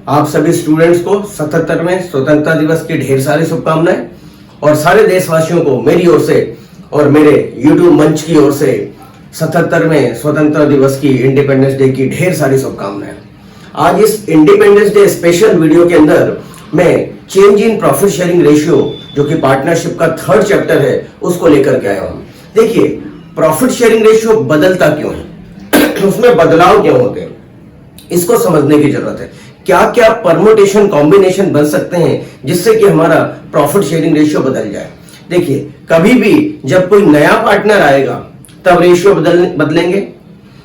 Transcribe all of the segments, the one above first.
आप सभी स्टूडेंट्स को 77वें स्वतंत्रता दिवस की ढेर सारी शुभकामनाएं और सारे देशवासियों को मेरी ओर से और मेरे YouTube मंच की ओर से 77वें स्वतंत्रता दिवस की इंडिपेंडेंस डे की ढेर सारी शुभकामनाएं। आज इस इंडिपेंडेंस डे स्पेशल वीडियो के अंदर मैं change in profit sharing ratio जो कि पार्टनरशिप का 3rd चैप्टर है उसको लेकर के आया हूं। देखिए, प्रॉफिट शेयरिंग रेशियो बदलता क्यों है, उसमें बदलाव क्यों होते हैं, इसको समझने की जरूरत है। क्या क्या परमुटेशन कॉम्बिनेशन बन सकते हैं जिससे कि हमारा प्रॉफिट शेयरिंग रेशियो बदल जाए। देखिए, कभी भी जब कोई नया पार्टनर आएगा तब रेशियो बदलेंगे,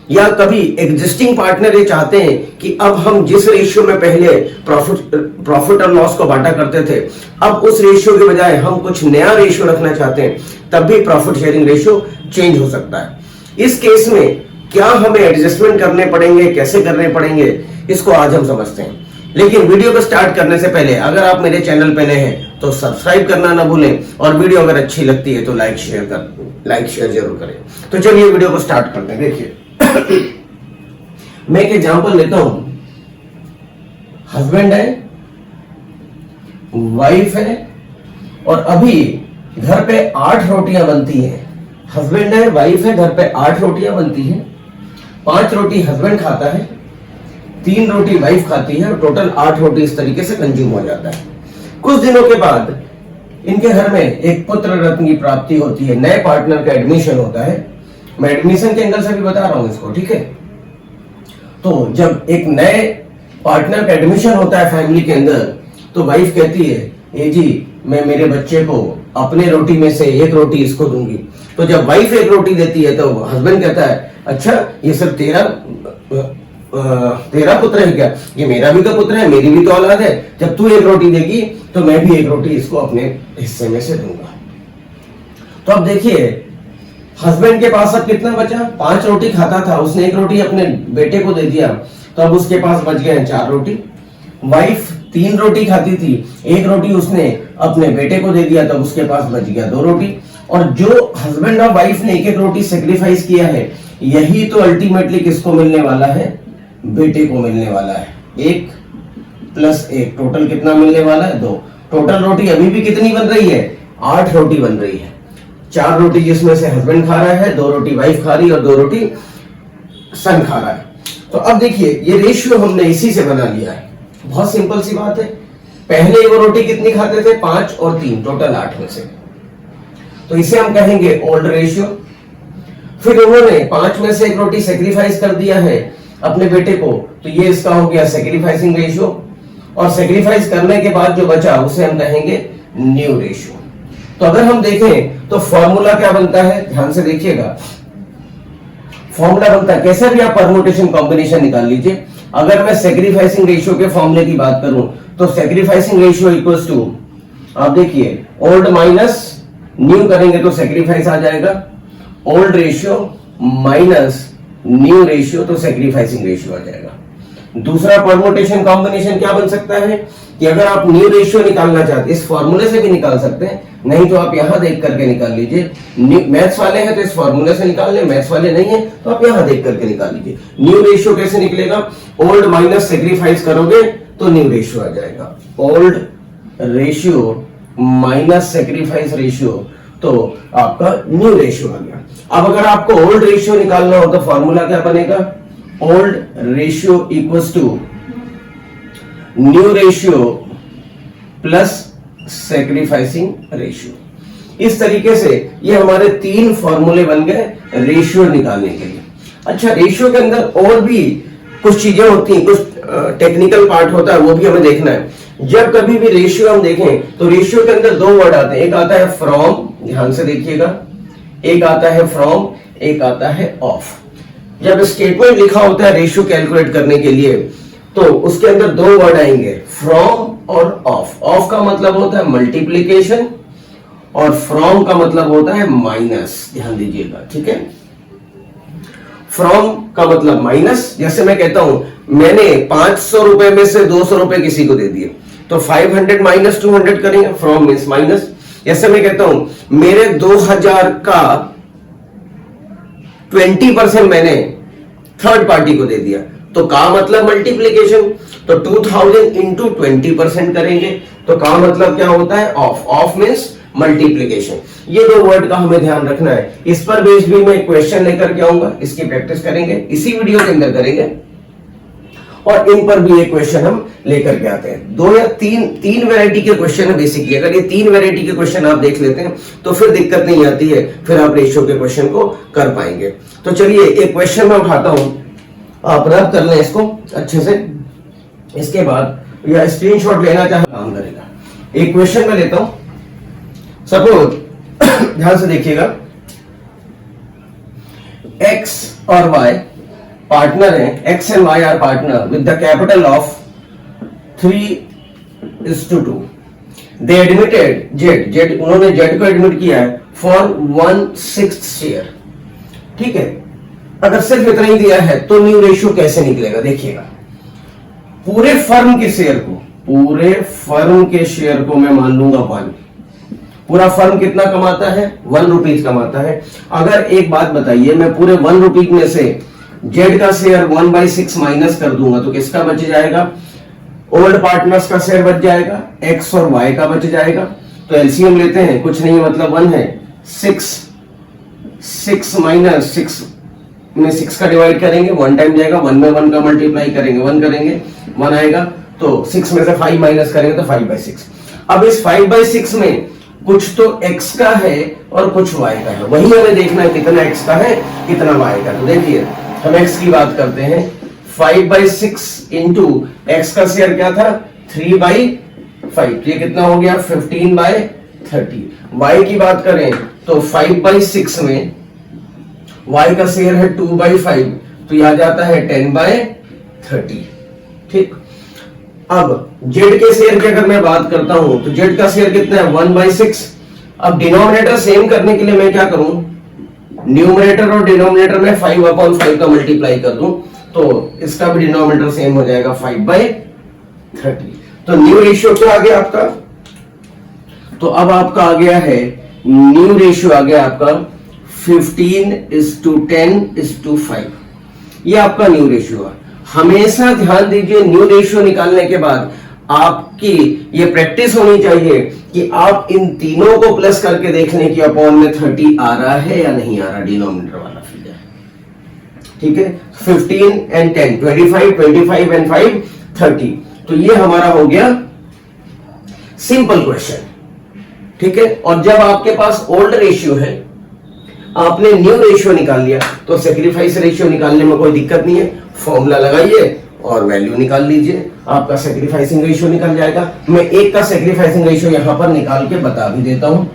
या कभी एग्जिस्टिंग पार्टनर ये चाहते हैं कि अब हम जिस रेशियो में पहले प्रॉफिट और लॉस को बांटा करते थे अब उस रेशियो के बजाय हम कुछ नया रेशियो रखना चाहते हैं, तब भी प्रॉफिट शेयरिंग रेशियो चेंज हो सकता है। इस केस में क्या हमें एडजस्टमेंट करने पड़ेंगे, कैसे करने पड़ेंगे, इसको आज हम समझते हैं। लेकिन वीडियो को स्टार्ट करने से पहले अगर आप मेरे चैनल पे नए हैं तो सब्सक्राइब करना ना भूलें और वीडियो अगर अच्छी लगती है तो लाइक शेयर जरूर करें। तो चलिए वीडियो को स्टार्ट करते हैं। देखिए, मैं एक एग्जांपल लेता हूं। हस्बैंड है, वाइफ है और अभी घर पे 8 रोटियां बनती हैं। हस्बैंड है, वाइफ है, घर पे 8 रोटियां बनती हैं। 5 रोटी हस्बैंड खाता है, 3 रोटी वाइफ खाती है और टोटल 8 रोटी इस तरीके से कंज्यूम हो जाता है। कुछ दिनों के बाद इनके घर में एक पुत्र रत्न की प्राप्ति होती है, नए पार्टनर का एडमिशन होता है। मैं एडमिशन के एंगल से भी बता रहा हूं इसको, ठीक है। तो जब एक नए पार्टनर का एडमिशन होता है फैमिली के अंदर तो वाइफ कहती है, ए जी मैं मेरे बच्चे को अपने रोटी में से 1 रोटी इसको दूंगी। तो जब वाइफ 1 रोटी देती है तो हस्बैंड कहता है, अच्छा ये सब तेरा पुत्र है क्या? ये मेरा भी तो पुत्र है, मेरी भी तो औलाद है। जब तू 1 रोटी देगी तो मैं भी 1 रोटी इसको अपने हिस्से में से दूंगा। तो अब देखिए, हस्बैंड के पास अब कितना बचा? 5 रोटी खाता था, उसने 1 रोटी अपने बेटे को दे दिया तो अब उसके पास बच गए 4 रोटी। वाइफ 3 रोटी खाती थी, 1 रोटी उसने अपने बेटे को दे दिया तो उसके पास बच गया 2 रोटी। और जो हस्बैंड और वाइफ ने 1-1 रोटी सेक्रीफाइस किया है, यही तो अल्टीमेटली किसको मिलने वाला है? बेटे को मिलने वाला है। 1 + 1 टोटल कितना मिलने वाला है? 2। टोटल रोटी अभी भी कितनी बन रही है? 8 रोटी बन रही है। 4 रोटी जिसमें से हस्बैंड खा रहा है, 2 रोटी वाइफ खा रही है और 2 रोटी सन खा रहा है। तो अब देखिए, ये रेशियो हमने इसी से बना लिया है। बहुत सिंपल सी बात है। पहले वो रोटी कितनी खाते थे? 5 और 3 टोटल 8 में से। तो इसे हम कहेंगे ओल्ड रेशियो। फिर उन्होंने 5 में से 1 रोटी सेक्रीफाइस कर दिया है अपने बेटे को, तो ये इसका हो गया सेक्रीफाइसिंग रेशियो। और सेक्रीफाइस करने के बाद जो बचा उसे हम कहेंगे न्यू रेशियो। तो अगर हम देखें तो फॉर्मूला क्या बनता है, ध्यान से देखिएगा। फॉर्मूला बनता है, कैसे भी आप परमुटेशन कॉम्बिनेशन निकाल लीजिए। अगर मैं सेक्रीफाइसिंग रेशियो के फॉर्मूले की बात करूं तो सेक्रीफाइसिंग रेशियो इक्वल्स टू, आप देखिए, ओल्ड माइनस न्यू करेंगे तो सेक्रीफाइस आ जाएगा। Old ratio minus new ratio तो सेक्रीफाइसिंग रेशियो आ जाएगा। दूसरा परमुटेशन कॉम्बिनेशन क्या बन सकता है कि अगर आप न्यू रेशियो निकालना चाहते हैं, इस फॉर्मूले से भी निकाल सकते हैं, नहीं तो आप यहां देख करके निकाल लीजिए। मैथ्स वाले हैं तो इस फॉर्मूले से निकाल लें, मैथ्स वाले नहीं है तो आप यहां देख करके निकाल लीजिए। न्यू रेशियो कैसे निकलेगा? ओल्ड माइनस सेक्रीफाइस करोगे तो न्यू रेशियो आ जाएगा। Old ratio minus sacrifice ratio तो आपका न्यू रेशियो आ गया। अब अगर आपको ओल्ड रेशियो निकालना हो तो फॉर्मूला क्या बनेगा? Old ratio equals to new ratio plus sacrificing ratio. इस तरीके से ये हमारे 3 फॉर्मूले बन गए रेशियो निकालने के लिए। अच्छा, रेशियो के अंदर और भी कुछ चीजें होती हैं, कुछ टेक्निकल पार्ट होता है, वो भी हमें देखना है। जब कभी भी रेशियो हम देखें तो रेशियो के अंदर 2 वर्ड आते हैं, एक आता है फ्रॉम, ध्यान से देखिएगा, एक आता है फ्रॉम, एक आता है ऑफ। जब स्टेटमेंट लिखा होता है रेशियो कैलकुलेट करने के लिए तो उसके अंदर 2 वर्ड आएंगे, फ्रॉम और ऑफ। ऑफ का मतलब होता है मल्टीप्लीकेशन और फ्रॉम का मतलब होता है माइनस। ध्यान दीजिएगा, ठीक है। फ्रॉम का मतलब माइनस। जैसे मैं कहता हूं मैंने 500 रुपए में से 200 रुपए किसी को दे दिए तो 500 माइनस 200 करेंगे, फ्रॉम मींस माइनस। जैसे मैं कहता हूं मेरे 2000 का 20% मैंने थर्ड पार्टी को दे दिया तो का मतलब मल्टीप्लीकेशन। तो 2000 इंटू 20% करेंगे, तो का मतलब क्या होता है, ऑफ। Of means multiplication. ये दो वर्ड का हमें ध्यान रखना है। इस पर बेस्ड भी मैं क्वेश्चन लेकर के आऊंगा, इसकी प्रैक्टिस करेंगे, इसी वीडियो के अंदर करेंगे, और इन पर भी एक क्वेश्चन हम लेकर के आते हैं। दो या तीन वैरायटी के क्वेश्चन है बेसिकली। अगर ये 3 वैरायटी के क्वेश्चन आप देख लेते हैं तो फिर दिक्कत नहीं आती है, फिर आप रेशियो के क्वेश्चन को कर पाएंगे। तो चलिए एक क्वेश्चन मैं उठाता हूं, आप रब कर लें इसको अच्छे से, इसके बाद या स्क्रीनशॉट लेना चाहे काम करेगा। एक क्वेश्चन मैं लेता हूं, सपोज ध्यान से देखिएगा, x और y पार्टनर है, x and y are partner with the capital of 3:2। They admitted z, उन्होंने z को एडमिट किया है फॉर 1/6 शेयर। ठीक है, अगर सिर्फ इतना ही दिया है तो न्यू रेशियो कैसे निकलेगा, देखिएगा। पूरे फर्म के शेयर को मैं मान लूंगा 1। पूरा फर्म कितना कमाता है, 1 रुपीज कमाता है। अगर एक बात बताइए, मैं पूरे 1 रुपीज में से जेड का शेयर 1/6 माइनस कर दूंगा तो किसका बच जाएगा, ओल्ड पार्टनर्स का शेयर बच जाएगा, एक्स और वाई का बच जाएगा। तो एलसीएम लेते हैं, कुछ नहीं मतलब 1 है, 6 माइनस 6 में 6 का डिवाइड करेंगे, 1 टाइम जाएगा, 1 में 1 का मल्टीप्लाई करेंगे, 1 करेंगे 1 आएगा, तो 6 में से 5 माइनस करेंगे तो 5/6। अब इस 5/6 में कुछ तो x का है और कुछ y का है, वही हमें देखना है कितना x का है कितना y का। तो देखिए हम x की बात करते हैं, 5/6 इंटू x का शेयर क्या था 3/5, तो ये कितना हो गया 15/30। y की बात करें तो 5/6 में y का शेयर है 2/5, तो यह आ जाता है 10/30। ठीक, अब z के शेयर की अगर मैं बात करता हूं तो z का शेयर कितना है 1/6। अब डिनोमिनेटर सेम करने के लिए मैं क्या करूं, न्यूमरेटर और डिनोमिनेटर में 5/5 का मल्टीप्लाई कर दूं, तो इसका भी डिनोमिनेटर सेम हो जाएगा 5/30। तो न्यू रेशियो क्या आ गया आपका, तो अब आपका आ गया है न्यू रेशियो आ गया आपका 15:10:5। ये आपका न्यू रेशियो है। हमेशा ध्यान दीजिए, न्यू रेशियो निकालने के बाद आपकी ये प्रैक्टिस होनी चाहिए कि आप इन तीनों को प्लस करके देख लें कि अपॉन में 30 आ रहा है या नहीं आ रहा, डिनोमिनेटर वाला फिगर। ठीक है, 15 and 10, 25 and 5, 30। तो ये हमारा हो गया सिंपल क्वेश्चन। ठीक है, और जब आपके पास ओल्ड रेशियो है, आपने न्यू रेशियो निकाल लिया, तो सेक्रीफाइस रेशियो निकालने में कोई दिक्कत नहीं है, फॉर्मूला लगाइए और वैल्यू निकाल लीजिए, आपका सेक्रीफाइसिंग रेशियो निकल जाएगा। मैं एक का सेक्रीफाइसिंग रेशियो यहां पर निकाल के बता भी देता हूं।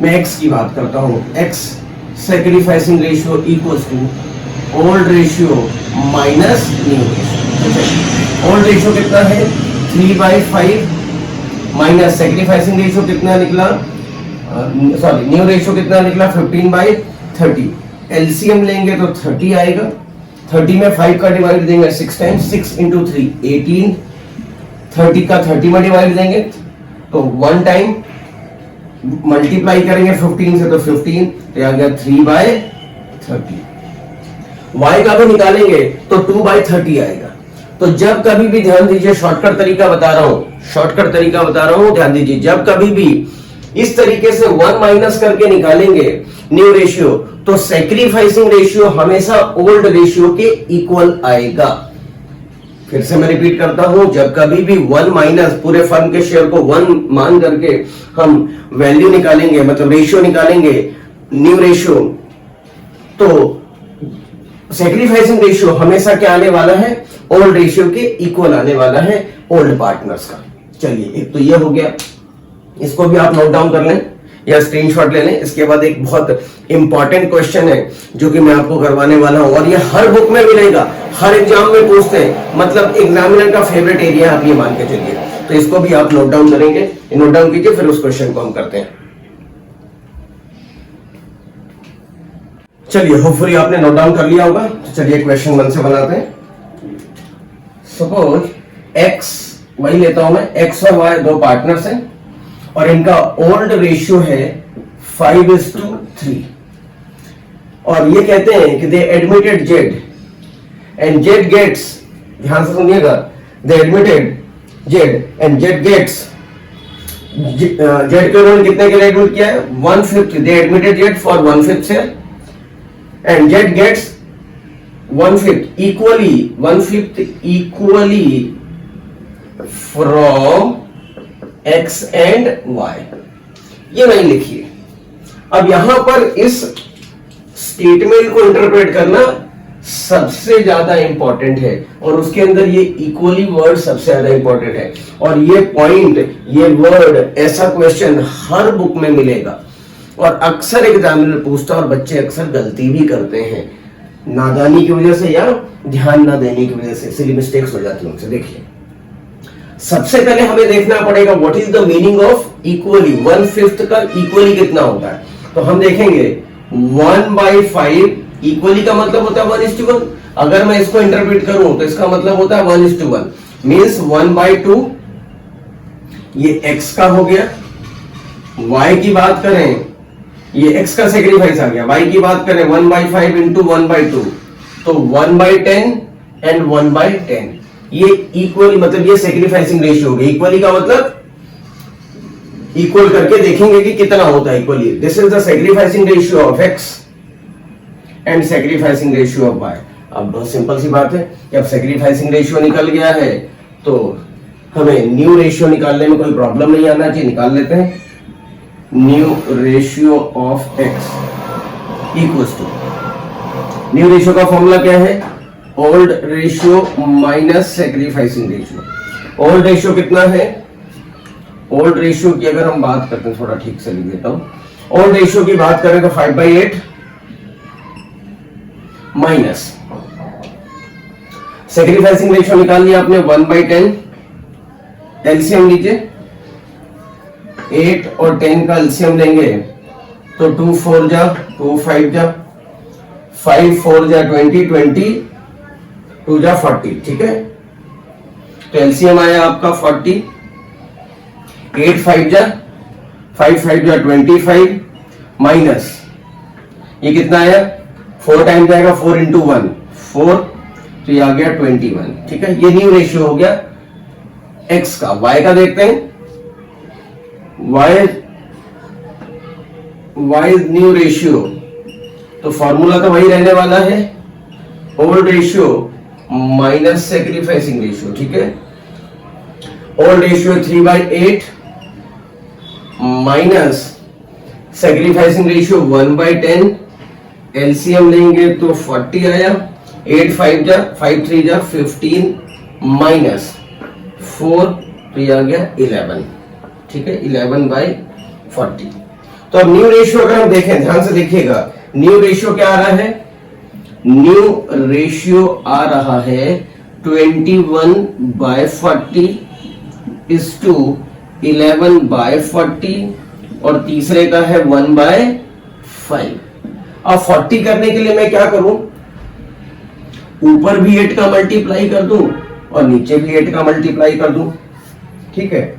मैं एक्स की बात करता हूं, X sacrificing ratio equals to old ratio minus new ratio. Old ratio कितना है 3/5 माइनस सेक्रीफाइसिंग रेशियो कितना निकला, सॉरी न्यू रेशियो कितना निकला 15/30। एलसीएम लेंगे तो 30 आएगा, 30 में 5 का डिवाइड देंगे 6 टाइम्स, 6 इंटू 3 18, 30 का 30 में डिवाइड देंगे तो 1 टाइम मल्टीप्लाई करेंगे 15 से तो 15, तो आ गया 3/30। y का भी निकालेंगे तो 2/30 आएगा। तो जब कभी भी ध्यान दीजिए, शॉर्टकट तरीका बता रहा हूं, ध्यान दीजिए, जब कभी भी इस तरीके से 1 माइनस करके निकालेंगे न्यू रेशियो, तो सेक्रीफाइसिंग रेशियो हमेशा ओल्ड रेशियो के इक्वल आएगा। फिर से मैं रिपीट करता हूं, जब कभी भी 1 माइनस पूरे फर्म के शेयर को 1 मान करके हम वैल्यू निकालेंगे, मतलब रेशियो निकालेंगे न्यू रेशियो, तो सेक्रीफाइसिंग रेशियो हमेशा क्या आने वाला है, ओल्ड रेशियो के इक्वल आने वाला है, ओल्ड पार्टनर्स का। चलिए, एक तो ये हो गया, इसको भी आप नोट डाउन कर लें या स्क्रीनशॉट ले लें। इसके बाद एक बहुत इंपॉर्टेंट क्वेश्चन है जो कि मैं आपको करवाने वाला हूं, और ये हर बुक में मिलेगा, हर एग्जाम में पूछते हैं, मतलब एग्जामिनर का फेवरेट एरिया आप ये मान के चलिए। तो इसको भी आप नोट डाउन करेंगे, नोट डाउन कीजिए, फिर उस क्वेश्चन को हम करते हैं। चलिए, होपफुली आपने नोट डाउन कर लिया होगा। तो चलिए क्वेश्चन 1 से बनाते हैं। सपोज एक्स, वही लेता हूं मैं, एक्स और वाई दो पार्टनर्स हैं और इनका ओल्ड रेशियो है 5:3, और ये कहते हैं कि they admitted Z and Z gates, ध्यान से सुनिएगा, they admitted Z and Z gets Z के उन्होंने कितने के लिए एडमिट किया है 1/5 they admitted Z for 1/5 share and Z gets 1/5 equally from X and Y। ये नहीं लिखिए। अब यहां पर इस स्टेटमेंट को इंटरप्रेट करना सबसे ज्यादा इंपॉर्टेंट है और उसके अंदर ये इक्वली वर्ड सबसे ज्यादा इंपॉर्टेंट है और ये पॉइंट, ये वर्ड, ऐसा क्वेश्चन हर बुक में मिलेगा और अक्सर एग्जामिनर पूछता है और बच्चे अक्सर गलती भी करते हैं नादानी की वजह से या ध्यान ना देने की वजह से, सिली मिस्टेक्स हो जाती है उनसे। देखिए सबसे पहले हमें देखना पड़ेगा what is the meaning of equally. 1/5 का इक्वली कितना होता है, तो हम देखेंगे 1/5 इक्वली का मतलब होता है 1:1। अगर मैं इसको इंटरप्रेट करूं तो इसका मतलब होता है 1:1 मींस 1/2 ये x का हो गया। y की बात करें, ये x का सेक्रीफाइस आ गया। y की बात करें 1/5 इंटू 1/2 तो 1/10 एंड 1/10 ये इक्वली मतलब ये सेक्रीफाइसिंग रेशियो हो गई। इक्वली का मतलब इक्वल करके देखेंगे कि कितना होता है equally. This is the sacrificing ratio of x and sacrificing ratio of y। अब बहुत सिंपल सी बात है कि अब सेक्रीफाइसिंग रेशियो निकल गया है तो हमें न्यू रेशियो निकालने में कोई प्रॉब्लम नहीं आना चाहिए। निकाल लेते हैं new ratio of x equals to, new ratio का फॉर्मूला क्या है, old ratio minus sacrificing ratio. Old ratio कितना है, ओल्ड रेशियो की अगर हम बात करते हैं, थोड़ा ठीक से लिख देता हूं। ओल्ड रेशियो की बात करें तो 5/8 माइनस सेक्रीफाइसिंग रेशियो निकाल लिया आपने 1/10। एलसीएम लीजिए, 8 और 10 का एलसीएम लेंगे तो 2 4 जा 2 5 जा 5 4 जा 20 20 2 जा 40। ठीक है, तो एलसीएम आया आपका 40। 8 5 जा 5 5 जा 25 माइनस ये कितना आया 4 टाइम जाएगा 4 इंटू 1 4 तो ये आ गया 21। ठीक है, ये न्यू रेशियो हो गया x का। y का देखते हैं, y न्यू रेशियो तो फॉर्मूला तो वही रहने वाला है, old ratio minus sacrificing ratio. ठीक है, old ratio 3/8 minus sacrificing ratio 1/10। LCM लेंगे तो 40 आया। 8 5 जा 5 3 जा 15 माइनस 4 तो ये आ गया 11। ठीक है, 11/40। तो अब न्यू रेशियो अगर हम देखें, ध्यान से देखिएगा, न्यू रेशियो क्या आ रहा है, न्यू रेशियो आ रहा है 21/40 इज टू 11/40 और तीसरे का है 1/5। अब 40 करने के लिए मैं क्या करूं, ऊपर भी 8 का मल्टीप्लाई कर दूं और नीचे भी 8 का मल्टीप्लाई कर दूं। ठीक है,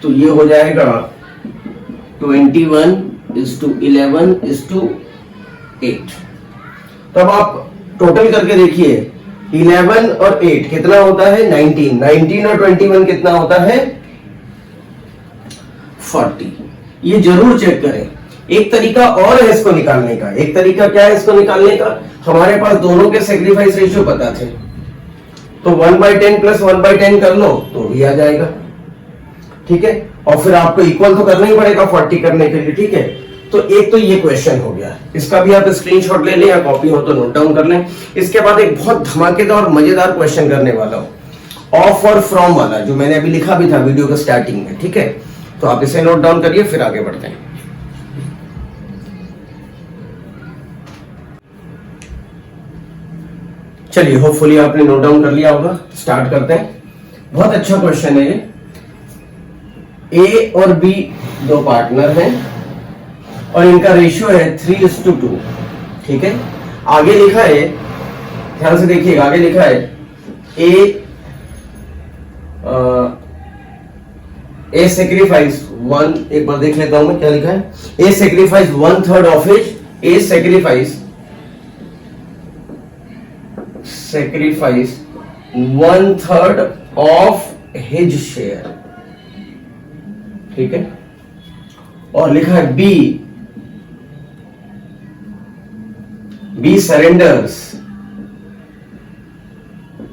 तो ये हो जाएगा 21 इज टू 11 इज टू 8। तब आप टोटल करके देखिए 11 और 8 कितना होता है 19। 19 और 21 कितना होता है 40। ये जरूर चेक करें। एक तरीका और है इसको निकालने का। एक तरीका क्या है इसको निकालने का, हमारे पास दोनों के सेक्रीफाइस रेशियो पता थे तो 1/10 प्लस 1/10 कर लो तो भी आ जाएगा। ठीक है, और फिर आपको इक्वल तो करना ही पड़ेगा 40 करने के लिए। ठीक है, तो एक तो ये क्वेश्चन हो गया, इसका भी आप स्क्रीनशॉट ले लें या कॉपी हो तो नोट डाउन कर लें। इसके बाद एक बहुत धमाकेदार और मजेदार क्वेश्चन करने वाला हूं, ऑफ और फ्रॉम वाला, जो मैंने अभी लिखा भी था वीडियो के स्टार्टिंग में। ठीक है, तो आप इसे नोट डाउन करिए फिर आगे बढ़ते हैं। चलिए, होपफुली आपने नोट डाउन कर लिया होगा। स्टार्ट करते हैं। बहुत अच्छा क्वेश्चन है ये। ए और बी दो पार्टनर हैं और इनका रेशियो है 3:2। ठीक है, आगे लिखा है, ध्यान से देखिएगा, आगे लिखा है ए सेक्रीफाइस 1, एक बार देख लेता हूं मैं क्या लिखा है। A sacrifice 1/3 of his, a sacrifice sacrifice 1/3 of his share, ठीक है। और लिखा है B surrenders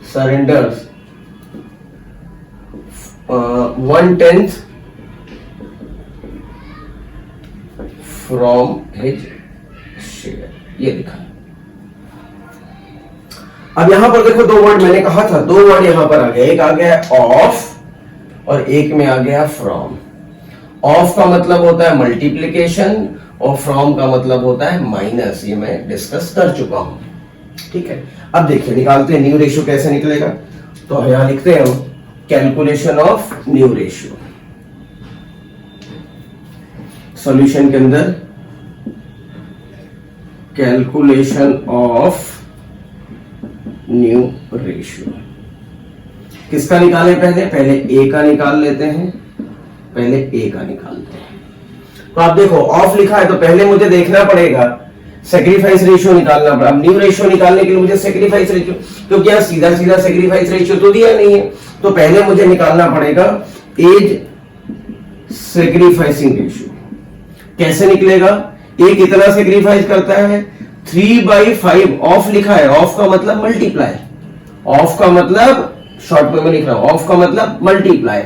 1/10 from his share, ये लिखा है। अब यहां पर देखो, दो वर्ड मैंने कहा था, दो वर्ड यहां पर आ गया, एक आ गया ऑफ और एक में आ गया फ्रॉम। ऑफ का मतलब होता है मल्टीप्लिकेशन और फ्रॉम का मतलब होता है माइनस, ये मैं डिस्कस कर चुका हूं, ठीक है। अब देखिए निकालते हैं न्यू रेशियो कैसे निकलेगा। तो यहां लिखते हैं हम calculation of new ratio. Solution के अंदर कैलकुलेशन ऑफ न्यू रेशियो किसका निकालें? पहले ए का निकाल लेते हैं, पहले ए का निकालते हैं। तो आप देखो ऑफ लिखा है तो पहले मुझे देखना पड़ेगा सेक्रीफाइस रेशियो निकालना पड़ा। अब न्यू रेशियो निकालने के लिए मुझे सेक्रीफाइस रेशियो, क्योंकि यहां सीधा सीधा सेक्रीफाइस रेशियो तो दिया नहीं है, तो पहले मुझे निकालना पड़ेगा एज सेक्रीफाइसिंग रेशियो। कैसे निकलेगा? ए कितना सेक्रीफाइस करता है? 3/5। ऑफ लिखा है, ऑफ का मतलब मल्टीप्लाई, ऑफ का मतलब शॉर्ट में लिख रहा हूं, ऑफ का मतलब मल्टीप्लाई।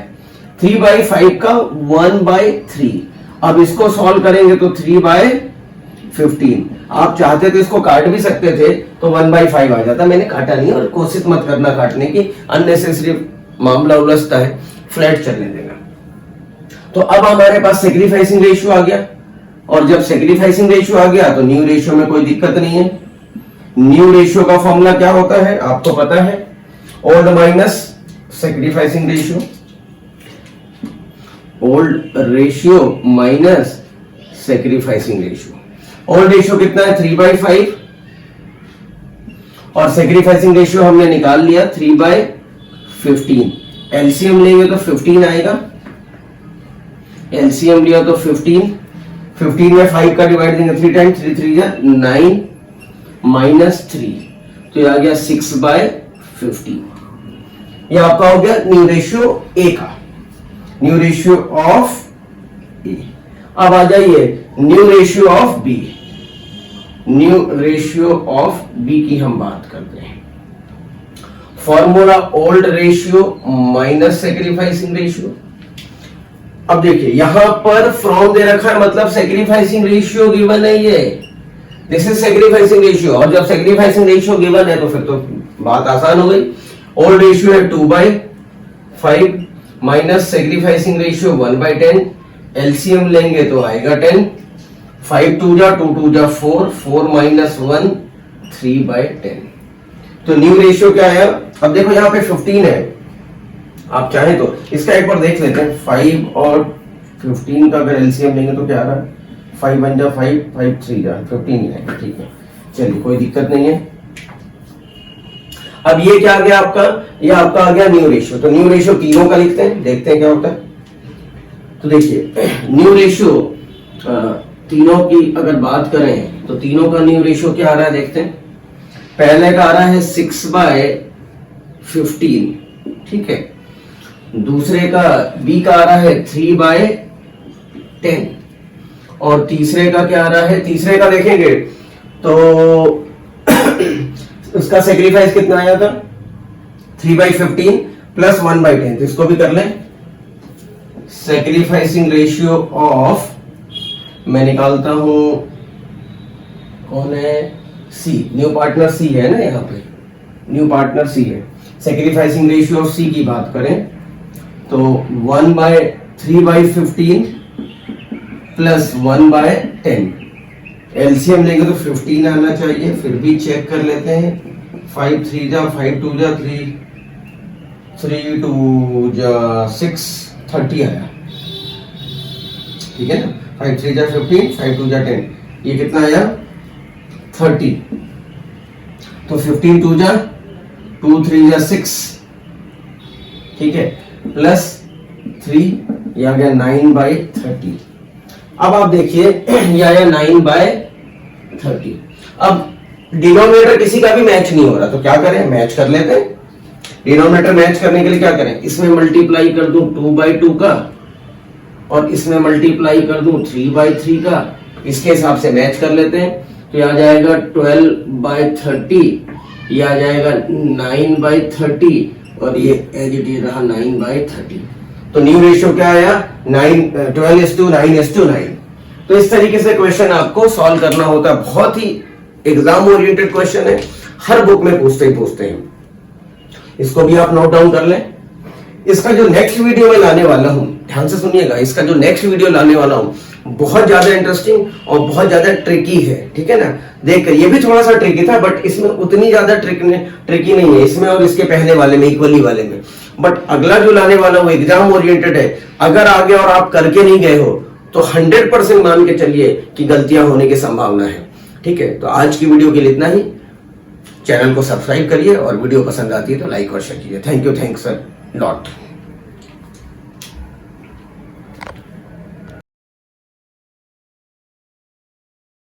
3/5 का 1/3। अब इसको सॉल्व करेंगे तो 3/15। आप चाहते तो इसको काट भी सकते थे तो 1/5 आ जाता, मैंने काटा नहीं, और कोशिश मत करना काटने की, अननेसेसरी मामला उलझता है, फ्लैट चलने देगा। तो अब हमारे पास सेक्रीफाइसिंग रेशियो आ गया, और जब सेक्रीफाइसिंग रेशियो आ गया तो न्यू रेशियो में कोई दिक्कत नहीं है। न्यू रेशियो का फॉर्मूला क्या होता है आपको पता है, old minus sacrificing ratio, old ratio minus sacrificing ratio. Old ratio कितना है? 3/5, और सेक्रीफाइसिंग रेशियो हमने निकाल लिया 3/15। एलसीएम लेंगे तो 15 आएगा, एलसीएम लिया तो 15 में 5 का डिवाइड देंगे 3 टाइम, 3 3 जा 9 माइनस 3, तो ये आ गया 6/15। ये आपका हो गया न्यू रेशियो ए का, न्यू रेशियो ऑफ ए। अब आ जाइए new ratio of B. New ratio of B की हम बात करते हैं। Formula old ratio minus sacrificing ratio. अब देखिए यहां पर फ्रॉम दे रखा है, मतलब सेक्रीफाइसिंग रेशियो गिवन है, ये दिस इज सेक्रीफाइसिंग रेशियो, और जब सेक्रीफाइसिंग रेशियो गिवन है तो फिर तो बात आसान हो गई। ओल्ड रेशियो है 2/5 माइनस सेक्रीफाइसिंग रेशियो 1/10, एलसीएम लेंगे तो आएगा 10, 5 2 जा 2 2 जा 4, 4 माइनस 1 3/10। तो न्यू रेशियो क्या आया? अब देखो यहां पे 15 है, आप चाहें तो इसका एक बार देख लेते हैं। 5 और 15 का अगर एलसीएम लेंगे तो क्या आ रहा है? 5 1 जा 5, 5 3 जा 15 ही आएगा, ठीक है, चलिए कोई दिक्कत नहीं है। अब ये क्या आ गया आपका? ये आपका आ गया न्यू रेशियो। तो न्यू रेशियो तीनों का लिखते हैं, देखते हैं क्या होता है। तो देखिए न्यू रेशियो तीनों की अगर बात करें तो तीनों का न्यू रेशियो क्या आ रहा है देखते हैं। पहले का आ रहा है 6/15, ठीक है। दूसरे का बी का आ रहा है 3/10, और तीसरे का क्या आ रहा है? तीसरे का देखेंगे तो उसका सेक्रीफाइस कितना आया था? 3/15 प्लस 1/10, तो इसको भी कर लें। सेक्रीफाइसिंग रेशियो ऑफ, मैं निकालता हूं, कौन है? सी, न्यू पार्टनर सी है ना, यहां पे न्यू पार्टनर सी है। सेक्रीफाइसिंग रेशियो ऑफ सी की बात करें तो 3/15 प्लस 1/10, एलसीएम लेंगे तो 15 आना चाहिए, फिर भी चेक कर लेते हैं। 5 3 जा 5 2 जा 3 3 2 जा 6 30 आया, ठीक है ना। 5 3 जा 15, 5 2 जा 10, ये कितना आया? 30। तो 15 2 जा 2 3 जा 6, ठीक है, प्लस 3, ये आ गया 9/30। अब आप देखिए ये आया 9/30। अब डिनोमिनेटर किसी का भी मैच नहीं हो रहा, तो क्या करें, मैच कर लेते हैं। डिनोमिनेटर मैच करने के लिए क्या करें, इसमें मल्टीप्लाई कर दूं 2/2 का और इसमें मल्टीप्लाई कर दूं 3/3 का, इसके हिसाब से मैच कर लेते हैं। तो आ जाएगा 12/30, ये आ जाएगा 9/30 और ये एज इट इज रहा 9/30। तो न्यू रेशियो क्या आया, 12:9:9। तो इस तरीके से क्वेश्चन आपको सॉल्व करना होता है। बहुत ही एग्जाम ओरिएंटेड क्वेश्चन है, हर बुक में पूछते हैं। इसको भी आप नोट डाउन कर लें। इसका जो नेक्स्ट वीडियो मैं लाने वाला हूं, ध्यान से सुनिएगा, इसका जो नेक्स्ट वीडियो लाने वाला हूं बहुत ज्यादा इंटरेस्टिंग और बहुत ज्यादा ट्रिकी है, ठीक है ना। देखकर ये भी थोड़ा सा ट्रिकी था, बट इसमें उतनी ज्यादा ट्रिकी नहीं है, इसमें और इसके पहले वाले में, इक्वली वाले में। बट अगला जो लाने वाला हूं एग्जाम ओरिएंटेड है। अगर आगे और आप करके नहीं गए हो तो 100% मान के चलिए कि गलतियां होने की संभावना है, ठीक है। तो आज की वीडियो के लिए इतना ही। चैनल को सब्सक्राइब करिए और वीडियो पसंद आती है तो लाइक और शेयर कीजिए। Thank you, thanks sir lot.